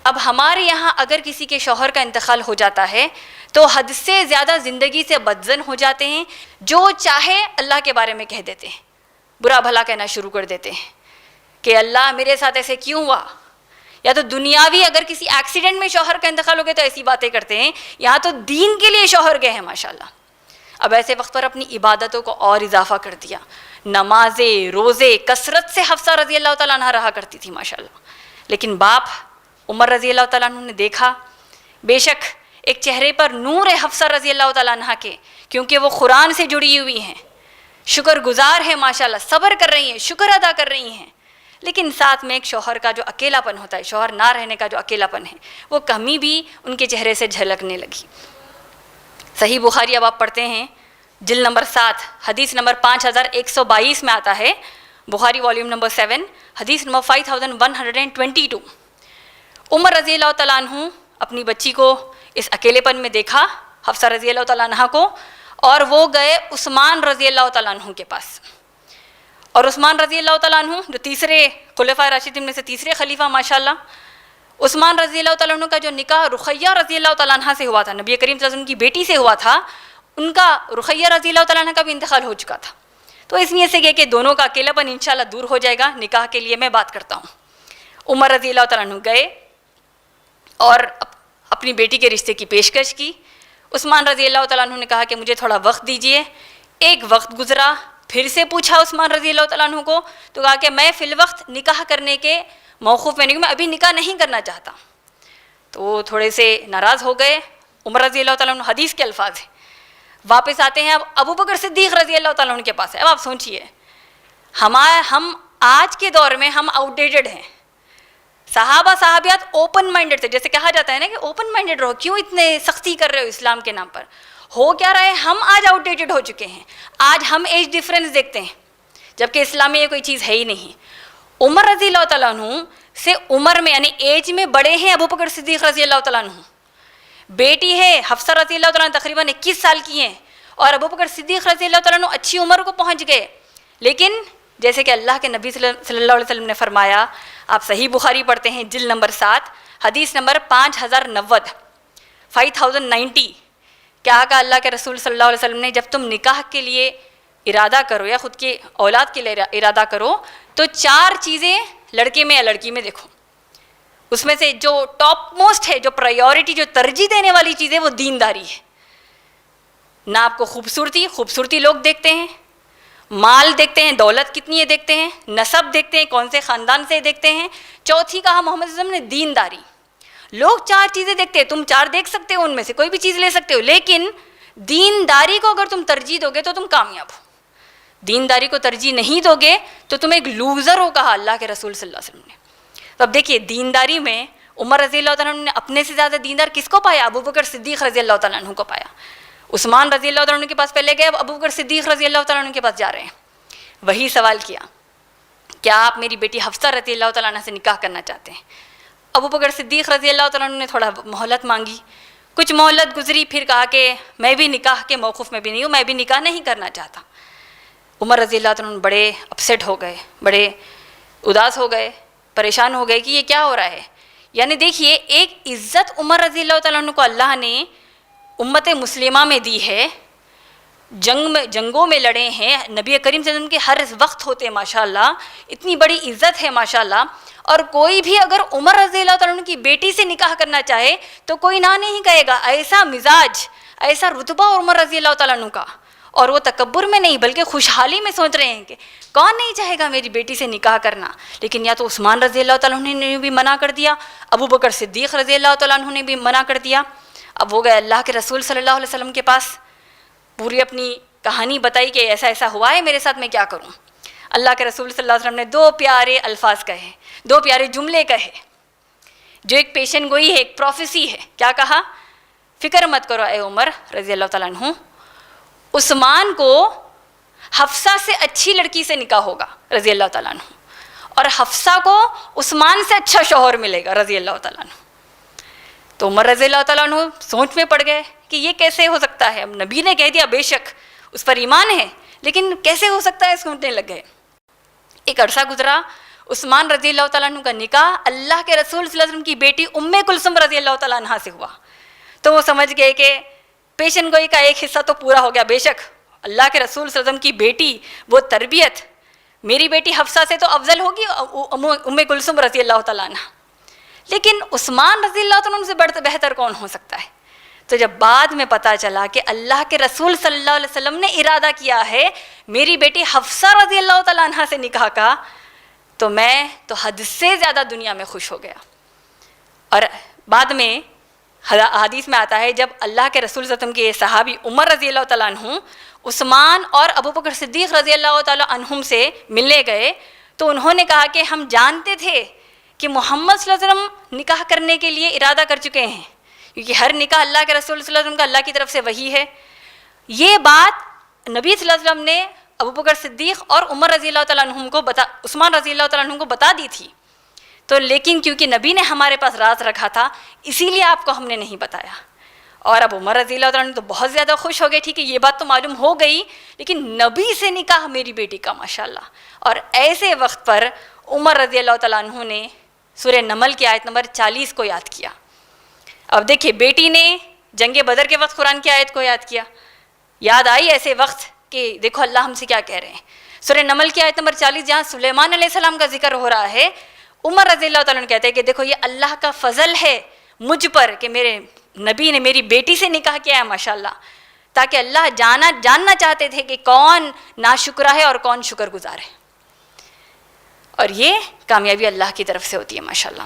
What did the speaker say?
اب ہمارے یہاں اگر کسی کے شوہر کا انتقال ہو جاتا ہے تو حد سے زیادہ زندگی سے بدظن ہو جاتے ہیں، جو چاہے اللہ کے بارے میں کہہ دیتے ہیں، برا بھلا کہنا شروع کر دیتے ہیں کہ اللہ میرے ساتھ ایسے کیوں ہوا، یا تو دنیاوی اگر کسی ایکسیڈنٹ میں شوہر کا انتقال ہو گیا تو ایسی باتیں کرتے ہیں، یہاں تو دین کے لیے شوہر گئے ہیں ماشاءاللہ۔ اب ایسے وقت پر اپنی عبادتوں کو اور اضافہ کر دیا، نمازیں روزے کثرت سے حفصہ رضی اللہ تعالیٰ عنہ رہا کرتی تھی ماشاءاللہ، لیکن باپ عمر رضی اللہ تعالیٰ عنہ نے دیکھا بے شک ایک چہرے پر نور ہے حفصہ رضی اللہ تعالیٰ عنہ کے، کیونکہ وہ قرآن سے جڑی ہوئی ہیں، شکر گزار ہے ماشاءاللہ، صبر کر رہی ہیں، شکر ادا کر رہی ہیں، لیکن ساتھ میں ایک شوہر کا جو اکیلا پن ہوتا ہے، شوہر نہ رہنے کا جو اکیلا پن ہے، وہ کمی بھی ان کے چہرے سے جھلکنے لگی۔ صحیح بخاری اب آپ پڑھتے ہیں جلد نمبر 7 حدیث نمبر 5122 میں آتا ہے، بخاری والیوم نمبر 7 حدیث نمبر 5122۔ عمر رضی اللہ تعالیٰ عنہ اپنی بچی کو اس اکیلے پن میں دیکھا، حفصہ رضی اللہ تعالیٰ عنہ کو، اور وہ گئے عثمان رضی اللہ تعالیٰ عنہ کے پاس۔ اور عثمان رضی اللہ تعالیٰ عنہ جو تیسرے خلفائے راشدین میں سے تیسرے خلیفہ ماشاءاللہ، عثمان رضی اللہ تعالیٰ عنہ کا جو نکاح رقیہ رضی اللہ تعالیٰ عنہ سے ہوا تھا، نبی کریم صلی اللہ علیہ وسلم کی بیٹی سے ہوا تھا، ان کا رقیہ رضی اللہ تعالیٰ عنہ کا بھی انتقال ہو چکا تھا، تو اس نیت سے کہ دونوں کا اکیلا پن انشاءاللہ دور ہو جائے گا، نکاح کے لیے میں بات کرتا ہوں۔ عمر رضی اللہ تعالیٰ عنہ گئے اور اپنی بیٹی کے رشتے کی پیشکش کی۔ عثمان رضی اللہ تعالیٰ عنہ نے کہا کہ مجھے تھوڑا وقت دیجئے۔ ایک وقت گزرا، پھر سے پوچھا عثمان رضی اللہ تعالیٰ عنہ کو، تو کہا کہ میں فی الوقت نکاح کرنے کے موقف میں نہیں ہوں، میں ابھی نکاح نہیں کرنا چاہتا۔ تو وہ تھوڑے سے ناراض ہو گئے عمر رضی اللہ تعالیٰ عنہ، حدیث کے الفاظ ہیں۔ واپس آتے ہیں اب ابو بکر صدیق رضی اللہ تعالیٰ عنہ کے پاس ہے۔ اب آپ سوچئے ہم آج کے دور میں ہم آؤٹ ڈیٹڈ ہیں، صحابہ صحابیات اوپن مائنڈڈ تھے، جیسے کہا جاتا ہے نا کہ اوپن مائنڈڈ رہو، کیوں اتنے سختی کر رہے ہو اسلام کے نام پر؟ ہو کیا رہا ہے، ہم آج آؤٹ ڈیٹڈ ہو چکے ہیں، آج ہم ایج ڈفرینس دیکھتے ہیں، جبکہ اسلام میں یہ کوئی چیز ہے ہی نہیں۔ عمر رضی اللہ تعالیٰ عنہ سے عمر میں یعنی ایج میں بڑے ہیں ابو بکر صدیق رضی اللہ تعالیٰ عنہ، بیٹی ہے حفصہ رضی اللہ تعالیٰ عنہ تقریباً 21 سال کی ہیں، اور ابو بکر صدیق رضی اللہ تعالیٰ عنہ اچھی عمر کو پہنچ گئے، لیکن جیسے کہ اللہ کے نبی صلی اللہ علیہ وسلم نے فرمایا، آپ صحیح بخاری پڑھتے ہیں جلد نمبر 7 حدیث نمبر 5090، کیا کہا اللہ کے رسول صلی اللہ علیہ وسلم نے، جب تم نکاح کے لیے ارادہ کرو یا خود کی اولاد کے لیے ارادہ کرو تو 4 چیزیں لڑکے میں یا لڑکی میں دیکھو، اس میں سے جو ٹاپ موسٹ ہے، جو پرائیورٹی، جو ترجیح دینے والی چیز ہے وہ دینداری ہے۔ نہ آپ کو خوبصورتی لوگ دیکھتے ہیں، مال دیکھتے ہیں، دولت کتنی ہے دیکھتے ہیں، نسب دیکھتے ہیں، کون سے خاندان سے دیکھتے ہیں، چوتھی کہا محمد صلی اللہ علیہ وسلم نے دینداری۔ لوگ 4 چیزیں دیکھتے ہیں، تم 4 دیکھ سکتے ہو، ان میں سے کوئی بھی چیز لے سکتے ہو، لیکن دینداری کو اگر تم ترجیح دو گے تو تم کامیاب ہو، دینداری کو ترجیح نہیں دو گے تو تم ایک لوزر ہو، کہا اللہ کے رسول صلی اللہ علیہ وسلم نے۔ تو اب دیکھیے دینداری میں عمر رضی اللہ تعالیٰ عنہ نے اپنے سے زیادہ دیندار کس کو پایا؟ ابو بکر صدیق رضی اللہ تعالیٰ عنہ کو پایا۔ عثمان رضی اللہ تعالیٰ عنہ کے پاس پہلے گئے، اب ابو بکر صدیق رضی اللہ تعالیٰ عنہ کے پاس جا رہے ہیں۔ وہی سوال کیا، کیا آپ میری بیٹی حفصہ رضی اللہ تعالیٰ عنہ سے نکاح کرنا چاہتے ہیں؟ ابو بکر صدیق رضی اللہ تعالیٰ عنہ نے تھوڑا مہلت مانگی، کچھ مہلت گزری، پھر کہا کہ میں بھی نکاح کے موقف میں بھی نہیں ہوں، میں بھی نکاح نہیں کرنا چاہتا۔ عمر رضی اللہ تعالیٰ عنہ بڑے اپسیٹ ہو گئے، بڑے اداس ہو گئے، پریشان ہو گئے کہ یہ کیا ہو رہا ہے۔ یعنی دیکھیے ایک عزت عمر رضی اللہ تعالیٰ عنہ کو اللہ نے امت مسلمہ میں دی ہے، جنگوں میں لڑے ہیں، نبی کریم صلی اللہ علیہ وسلم کے ہر وقت ہوتے ہیں ماشاءاللہ، اتنی بڑی عزت ہے ماشاءاللہ، اور کوئی بھی اگر عمر رضی اللہ تعالیٰ عنہ کی بیٹی سے نکاح کرنا چاہے تو کوئی نہ نہیں کہے گا۔ ایسا مزاج، ایسا رتبہ عمر رضی اللہ تعالیٰ عنہ کا، اور وہ تکبر میں نہیں بلکہ خوشحالی میں سوچ رہے ہیں کہ کون نہیں چاہے گا میری بیٹی سے نکاح کرنا۔ لیکن یا تو عثمان رضی اللہ تعالیٰ عنہ نے بھی منع کر دیا، ابو بکر صدیق رضی اللہ تعالیٰ عنہ نے بھی منع کر دیا۔ اب وہ گئے اللہ کے رسول صلی اللہ علیہ وسلم کے پاس، پوری اپنی کہانی بتائی کہ ایسا ایسا ہوا ہے میرے ساتھ، میں کیا کروں۔ اللہ کے رسول صلی اللہ علیہ وسلم نے 2 پیارے الفاظ کہے، 2 پیارے جملے کہے، جو ایک پیشن گوئی ہے، ایک پروفیسی ہے۔ کیا کہا؟ فکر مت کرو اے عمر رضی اللہ تعالیٰ عنہ، عثمان کو حفصہ سے اچھی لڑکی سے نکاح ہوگا رضی اللہ تعالیٰ عنہ، اور حفصہ کو عثمان سے اچھا شوہر ملے گا رضی اللہ تعالیٰ عنہ۔ تو عمر رضی اللہ تعالیٰ عنہ سوچ میں پڑ گئے کہ یہ کیسے ہو سکتا ہے، اب نبی نے کہہ دیا، بے شک اس پر ایمان ہے، لیکن کیسے ہو سکتا ہے، سوچنے لگ گئے۔ ایک عرصہ گزرا، عثمان رضی اللہ تعالیٰ عنہ کا نکاح اللہ کے رسول صلی اللہ علیہ وسلم کی بیٹی ام کلثوم رضی اللہ تعالیٰ عنہ سے ہوا. تو وہ سمجھ گئے کہ پیشن گوئی کا ایک حصہ تو پورا ہو گیا. بے شک اللہ کے رسول صلی اللہ علیہ وسلم کی بیٹی وہ تربیت میری بیٹی حفصہ سے تو افضل ہوگی ام کلثوم رضی اللہ تعالیٰ عنہ, لیکن عثمان رضی اللہ تعالیٰ عنہ سے بہتر کون ہو سکتا ہے؟ تو جب بعد میں پتہ چلا کہ اللہ کے رسول صلی اللہ علیہ وسلم نے ارادہ کیا ہے میری بیٹی حفصہ رضی اللہ تعالیٰ عنہ سے نکاح کا, تو میں تو حد سے زیادہ دنیا میں خوش ہو گیا. اور بعد میں حدیث میں آتا ہے جب اللہ کے رسول صلی اللہ علیہ وسلم کے صحابی عمر رضی اللہ تعالیٰ عنہ عثمان اور ابو بکر صدیق رضی اللہ تعالیٰ عنہم سے ملنے گئے, تو انہوں نے کہا کہ ہم جانتے تھے کہ محمد صلی اللہ علیہ وسلم نکاح کرنے کے لیے ارادہ کر چکے ہیں, کیونکہ ہر نکاح اللہ کے رسول صلی اللہ علیہ وسلم کا اللہ کی طرف سے وحی ہے. یہ بات نبی صلی اللہ علیہ وسلم نے ابو بکر صدیق اور عمر رضی اللہ تعالیٰ عنہم کو عثمان رضی اللہ تعالیٰ عنہم کو بتا دی تھی, تو لیکن کیونکہ نبی نے ہمارے پاس راز رکھا تھا اسی لیے آپ کو ہم نے نہیں بتایا. اور اب عمر رضی اللہ تعالیٰ عنہ تو بہت زیادہ خوش ہو گئے, ٹھیک ہے یہ بات تو معلوم ہو گئی, لیکن نبی سے نکاح میری بیٹی کا ماشاءاللہ. اور ایسے وقت پر عمر رضی اللہ تعالیٰ عنہ نے سورہ نمل کی آیت نمبر 40 کو یاد کیا. اب دیکھیں بیٹی نے جنگ بدر کے وقت قرآن کی آیت کو یاد کیا, یاد آئی ایسے وقت کہ دیکھو اللہ ہم سے کیا کہہ رہے ہیں. سورہ نمل کی آیت نمبر 40 جہاں سلیمان علیہ السلام کا ذکر ہو رہا ہے, عمر رضی اللہ تعالیٰ عنہ کہتے ہیں کہ دیکھو یہ اللہ کا فضل ہے مجھ پر کہ میرے نبی نے میری بیٹی سے نکاح کیا ہے ماشاءاللہ, تاکہ اللہ جاننا چاہتے تھے کہ کون ناشکرہ ہے اور کون شکر گزار ہے. اور یہ کامیابی اللہ کی طرف سے ہوتی ہے ماشاءاللہ.